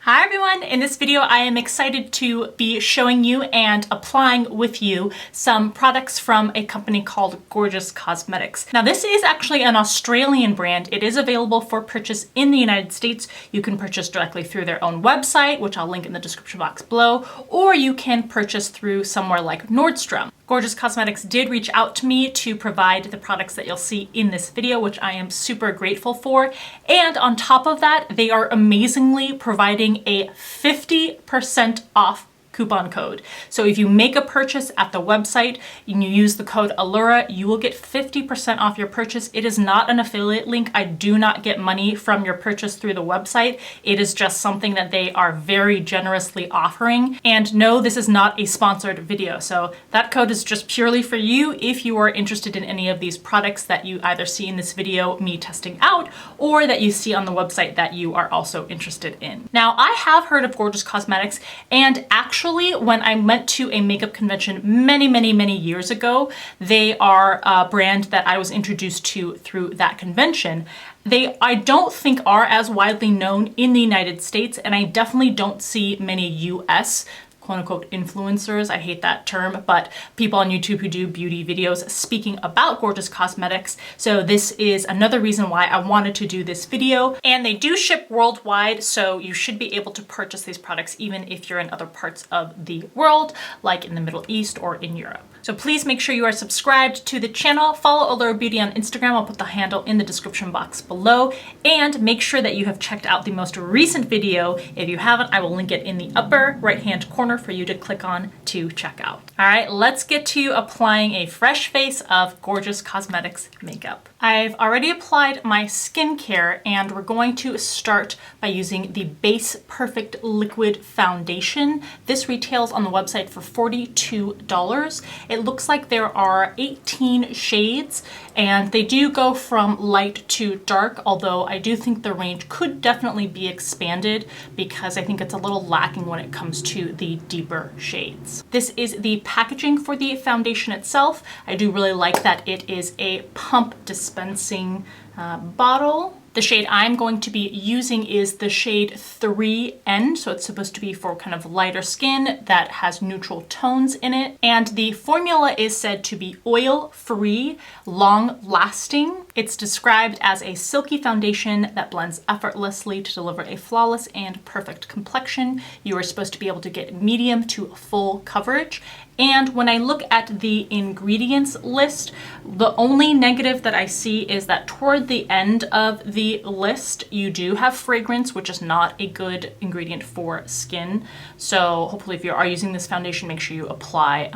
Hi everyone! In this video I am excited to be showing you and applying with you some products from a company called Gorgeous Cosmetics. Now this is actually an Australian brand. It is available for purchase in the United States. You can purchase directly through their own website, which I'll link in the description box below, or you can purchase through somewhere like Nordstrom. Gorgeous Cosmetics did reach out to me to provide the products that you'll see in this video, which I am super grateful for. And on top of that, they are amazingly providing a 50% off coupon code. So if you make a purchase at the website and you use the code Allura, you will get 50% off your purchase. It is not an affiliate link. I do not get money from your purchase through the website. It is just something that they are very generously offering. And no, this is not a sponsored video. So that code is just purely for you if you are interested in any of these products that you either see in this video, me testing out, or that you see on the website that you are also interested in. Now, I have heard of Gorgeous Cosmetics, and actually when I went to a makeup convention many years ago, they are a brand that I was introduced to through that convention. They, I don't think, are as widely known in the United States, and I definitely don't see many US quote-unquote influencers, I hate that term, but people on YouTube who do beauty videos speaking about Gorgeous Cosmetics. So this is another reason why I wanted to do this video. And they do ship worldwide, so you should be able to purchase these products even if you're in other parts of the world, like in the Middle East or in Europe. So please make sure you are subscribed to the channel, follow Allura Beauty on Instagram, I'll put the handle in the description box below, and make sure that you have checked out the most recent video. If you haven't, I will link it in the upper right-hand corner for you to click on to check out. All right, let's get to applying a fresh face of Gorgeous Cosmetics makeup. I've already applied my skincare, and we're going to start by using the Base Perfect Liquid Foundation. This retails on the website for $42. It looks like there are 18 shades, and they do go from light to dark, although I do think the range could definitely be expanded because I think it's a little lacking when it comes to the deeper shades. This is the packaging for the foundation itself. I do really like that it is a pump dispensing bottle. The shade I'm going to be using is the shade 3N, so it's supposed to be for kind of lighter skin that has neutral tones in it. And the formula is said to be oil-free, long-lasting. It's described as a silky foundation that blends effortlessly to deliver a flawless and perfect complexion. You are supposed to be able to get medium to full coverage. And when I look at the ingredients list, the only negative that I see is that toward the end of the list, you do have fragrance, which is not a good ingredient for skin. So hopefully if you are using this foundation, make sure you apply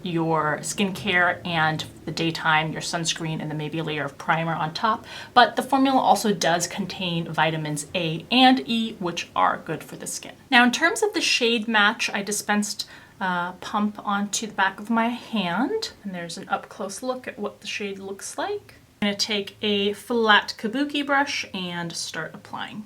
your skincare and the daytime, your sunscreen, and then maybe a layer of primer on top. But the formula also does contain vitamins A and E, which are good for the skin. Now, in terms of the shade match, I dispensed pump onto the back of my hand, and there's an up close look at what the shade looks like. I'm going to take a flat kabuki brush and start applying.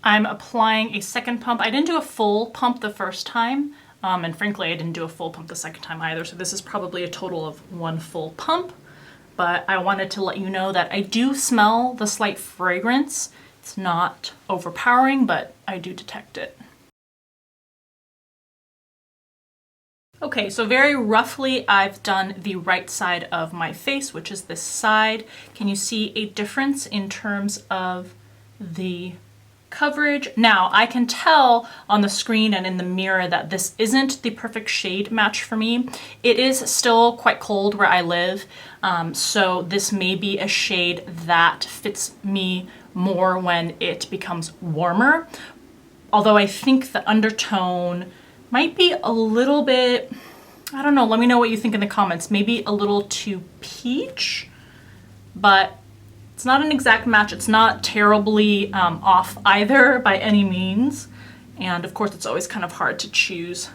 I'm applying a second pump. I didn't do a full pump the first time, and frankly I didn't do a full pump the second time either, so this is probably a total of one full pump. But I wanted to let you know that I do smell the slight fragrance. It's not overpowering, but I do detect it. Okay, so very roughly I've done the right side of my face, which is this side. Can you see a difference in terms of the coverage? Now, I can tell on the screen and in the mirror that this isn't the perfect shade match for me. It is still quite cold where I live, so this may be a shade that fits me more when it becomes warmer. Although I think the undertone might be a little bit, I don't know, let me know what you think in the comments, maybe a little too peach, but it's not an exact match. It's not terribly off either by any means. And of course, it's always kind of hard to choose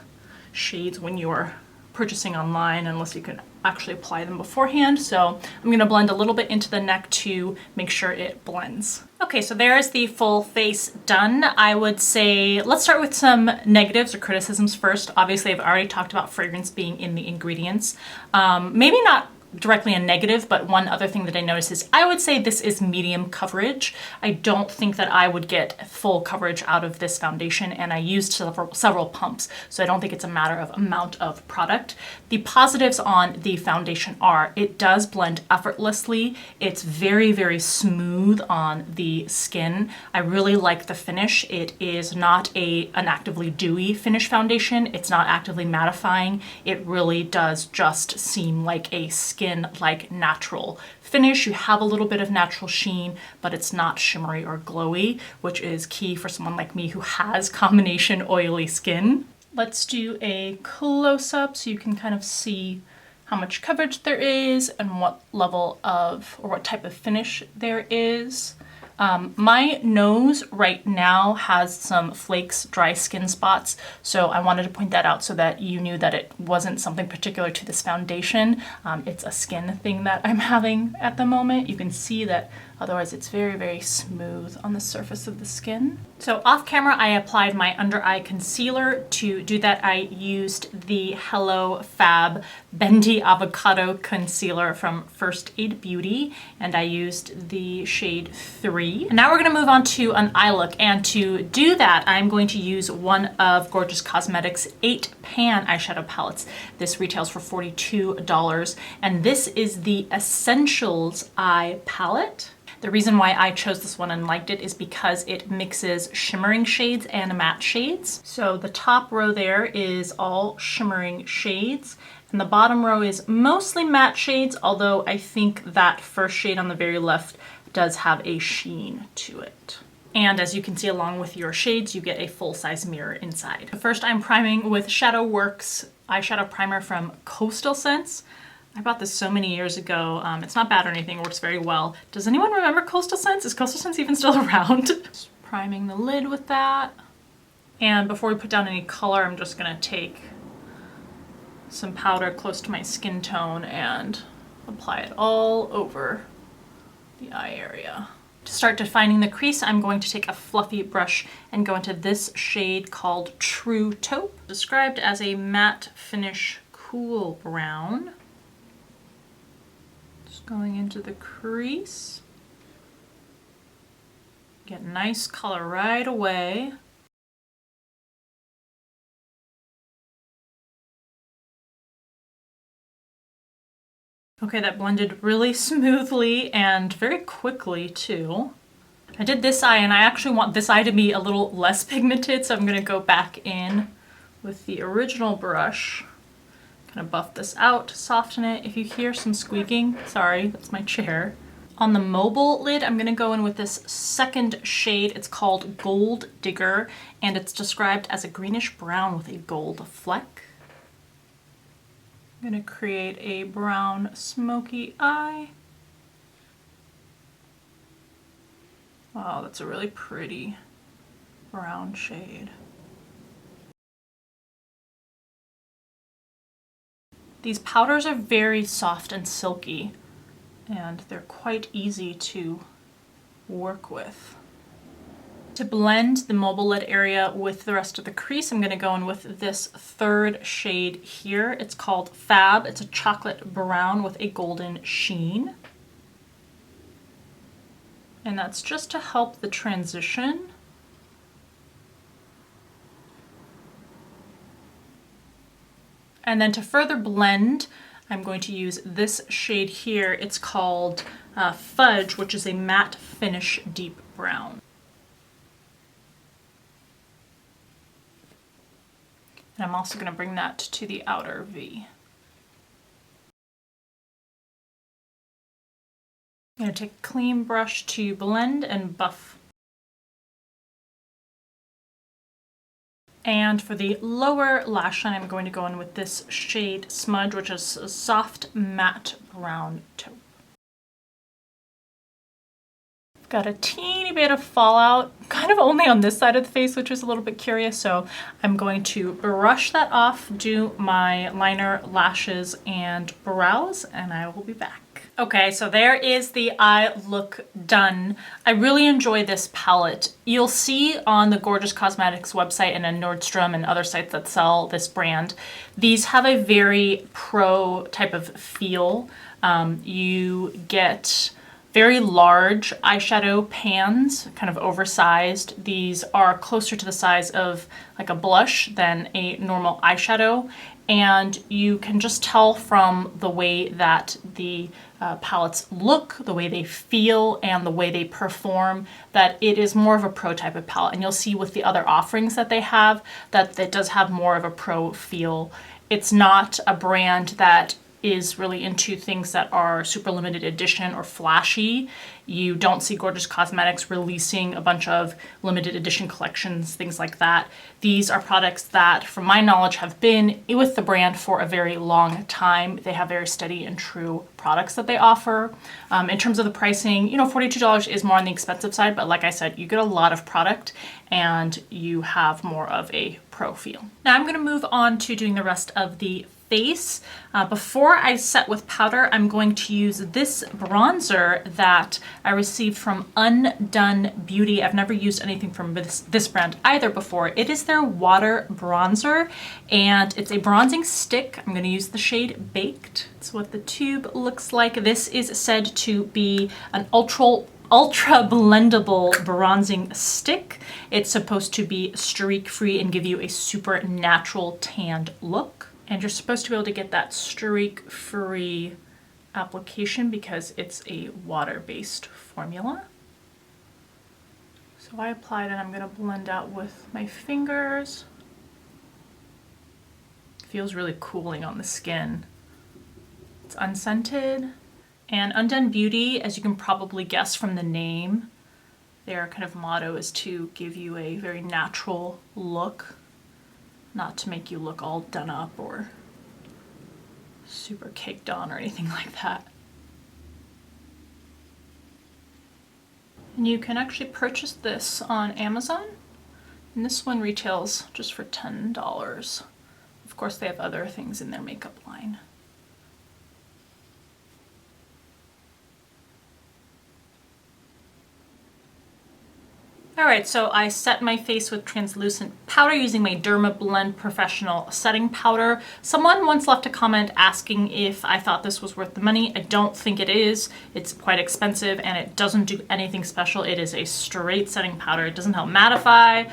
shades when you're purchasing online unless you can actually apply them beforehand. So I'm going to blend a little bit into the neck to make sure it blends. Okay, so there's the full face done. I would say let's start with some negatives or criticisms first. Obviously, I've already talked about fragrance being in the ingredients. Maybe not directly a negative, but one other thing that I noticed is I would say this is medium coverage. I don't think that I would get full coverage out of this foundation, and I used several pumps, so I don't think it's a matter of amount of product. The positives on the foundation are it does blend effortlessly. It's very, very smooth on the skin. I really like the finish. It is not an actively dewy finish foundation. It's not actively mattifying. It really does just seem like a skin-like natural finish. You have a little bit of natural sheen, but it's not shimmery or glowy, which is key for someone like me who has combination oily skin. Let's do a close-up so you can kind of see how much coverage there is and what level of, or what type of finish there is. My nose right now has some flakes, dry skin spots, so I wanted to point that out so that you knew that it wasn't something particular to this foundation. It's a skin thing that I'm having at the moment. You can see that otherwise it's very, very smooth on the surface of the skin. So off camera, I applied my under eye concealer. To do that, I used the Hello Fab Bendy Avocado Concealer from First Aid Beauty, and I used the shade 3. And now we're gonna move on to an eye look, and to do that, I'm going to use one of Gorgeous Cosmetics' 8 pan eyeshadow palettes. This retails for $42, and this is the Essentials Eye Palette. The reason why I chose this one and liked it is because it mixes shimmering shades and matte shades. So the top row there is all shimmering shades, and the bottom row is mostly matte shades, although I think that first shade on the very left does have a sheen to it. And as you can see, along with your shades, you get a full-size mirror inside. First, I'm priming with Shadow Works eyeshadow primer from Coastal Scents. I bought this so many years ago. It's not bad or anything, it works very well. Does anyone remember Coastal Scents? Is Coastal Scents even still around? Just priming the lid with that. And before we put down any color, I'm just gonna take some powder close to my skin tone and apply it all over the eye area. To start defining the crease, I'm going to take a fluffy brush and go into this shade called True Taupe, described as a matte finish cool brown. Going into the crease. Get nice color right away. Okay, that blended really smoothly and very quickly too. I did this eye, and I actually want this eye to be a little less pigmented, so I'm gonna go back in with the original brush. Gonna buff this out, soften it. If you hear some squeaking, sorry, that's my chair. On the mobile lid, I'm gonna go in with this second shade. It's called Gold Digger, and it's described as a greenish brown with a gold fleck. I'm gonna create a brown smoky eye. Wow, that's a really pretty brown shade. These powders are very soft and silky, and they're quite easy to work with. To blend the mobile lid area with the rest of the crease, I'm going to go in with this third shade here. It's called Fab. It's a chocolate brown with a golden sheen. And that's just to help the transition. And then to further blend, I'm going to use this shade here. It's called Fudge, which is a matte finish deep brown. And I'm also going to bring that to the outer V. I'm going to take a clean brush to blend and buff. And for the lower lash line, I'm going to go in with this shade Smudge, which is a soft matte brown taupe. Got a teeny bit of fallout, kind of only on this side of the face, which is a little bit curious, so I'm going to brush that off, do my liner, lashes, and brows, and I will be back. Okay, so there is the eye look done. I really enjoy this palette. You'll see on the Gorgeous Cosmetics website and on Nordstrom and other sites that sell this brand, these have a very pro type of feel. You get very large eyeshadow pans, kind of oversized. These are closer to the size of like a blush than a normal eyeshadow. And you can just tell from the way that the palettes look, the way they feel, and the way they perform that it is more of a pro type of palette. And you'll see with the other offerings that they have that it does have more of a pro feel. It's not a brand that is really into things that are super limited edition or flashy. You don't see Gorgeous Cosmetics releasing a bunch of limited edition collections, things like that. These are products that, from my knowledge, have been with the brand for a very long time. They have very steady and true products that they offer. In terms of the pricing, you know, $42 is more on the expensive side, but like I said, you get a lot of product and you have more of a pro feel. Now I'm gonna move on to doing the rest of the face. Before I set with powder, I'm going to use this bronzer that I received from Undone Beauty. I've never used anything from this brand either before. It is their water bronzer and it's a bronzing stick. I'm going to use the shade Baked. That's what the tube looks like. This is said to be an ultra blendable bronzing stick. It's supposed to be streak free and give you a super natural tanned look. And you're supposed to be able to get that streak-free application because it's a water-based formula. So I applied and I'm gonna blend out with my fingers. It feels really cooling on the skin. It's unscented. And Undone Beauty, as you can probably guess from the name, their kind of motto is to give you a very natural look. Not to make you look all done up or super caked on or anything like that. And you can actually purchase this on Amazon. And this one retails just for $10. Of course, they have other things in their makeup line. Alright, so I set my face with translucent powder using my Dermablend Professional Setting Powder. Someone once left a comment asking if I thought this was worth the money. I don't think it is. It's quite expensive and it doesn't do anything special. It is a straight setting powder. It doesn't help mattify.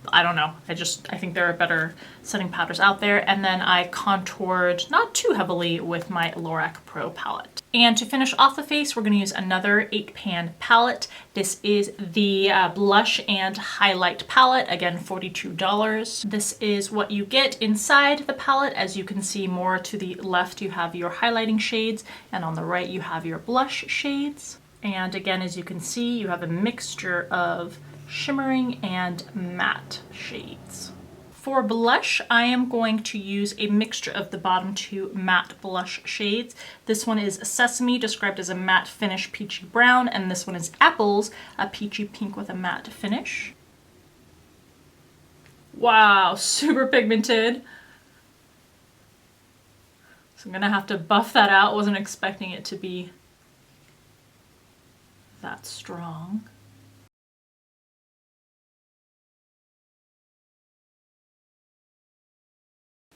I don't know. I think there are better setting powders out there. And then I contoured not too heavily with my Lorac Pro palette. And to finish off the face, we're going to use another 8-pan palette. This is the blush and highlight palette. Again, $42. This is what you get inside the palette. As you can see, more to the left, you have your highlighting shades, and on the right, you have your blush shades. And again, as you can see, you have a mixture of shimmering and matte shades. For blush, I am going to use a mixture of the bottom two matte blush shades. This one is Sesame, described as a matte finish peachy brown, and this one is Apples, a peachy pink with a matte finish. Wow, super pigmented. So I'm gonna have to buff that out. Wasn't expecting it to be that strong.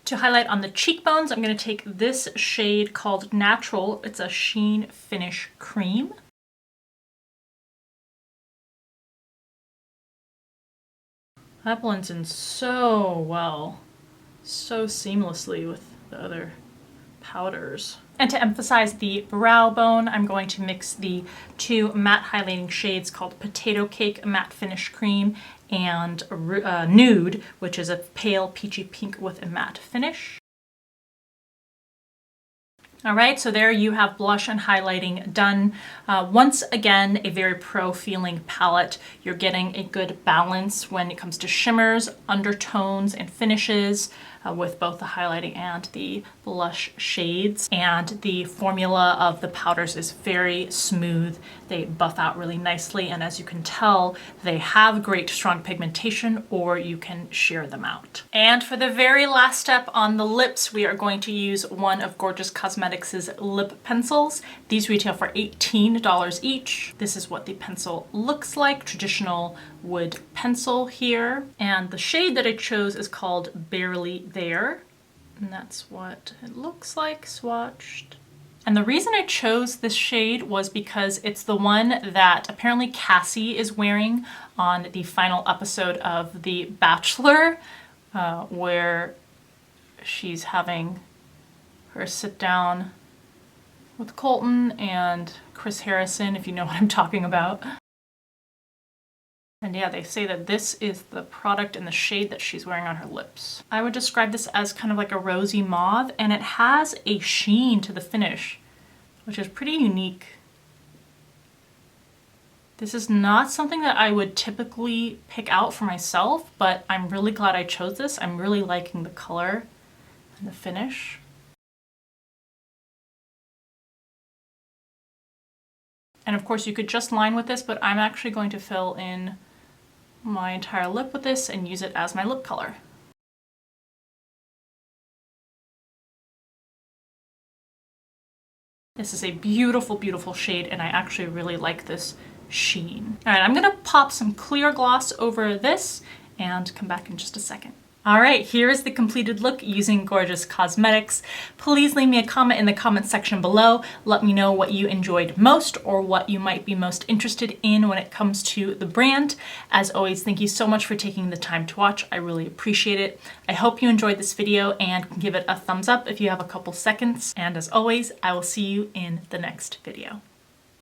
To highlight on the cheekbones, I'm going to take this shade called Natural. It's a Sheen Finish Cream. That blends in so well, so seamlessly with the other powders. And to emphasize the brow bone, I'm going to mix the two matte highlighting shades called Potato Cake Matte Finish Cream and Nude, which is a pale peachy pink with a matte finish. All right, so there you have blush and highlighting done. Once again, a very pro feeling palette. You're getting a good balance when it comes to shimmers, undertones, and finishes with both the highlighting and the blush shades. And the formula of the powders is very smooth. They buff out really nicely, and as you can tell, they have great strong pigmentation, or you can shear them out. And for the very last step on the lips, we are going to use one of Gorgeous Cosmetics' lip pencils. These retail for $18 each. This is what the pencil looks like, traditional wood pencil here. And the shade that I chose is called Barely There. And that's what it looks like swatched. And the reason I chose this shade was because it's the one that apparently Cassie is wearing on the final episode of The Bachelor, where she's having her sit down with Colton and Chris Harrison, if you know what I'm talking about. And yeah, they say that this is the product in the shade that she's wearing on her lips. I would describe this as kind of like a rosy mauve, and it has a sheen to the finish, which is pretty unique. This is not something that I would typically pick out for myself, but I'm really glad I chose this. I'm really liking the color and the finish. And of course you could just line with this, but I'm actually going to fill in my entire lip with this and use it as my lip color. This is a beautiful, beautiful shade, and I actually really like this sheen. All right, I'm gonna pop some clear gloss over this and come back in just a second. All right, here is the completed look using Gorgeous Cosmetics. Please leave me a comment in the comment section below. Let me know what you enjoyed most or what you might be most interested in when it comes to the brand. As always, thank you so much for taking the time to watch. I really appreciate it. I hope you enjoyed this video and give it a thumbs up if you have a couple seconds. And as always, I will see you in the next video.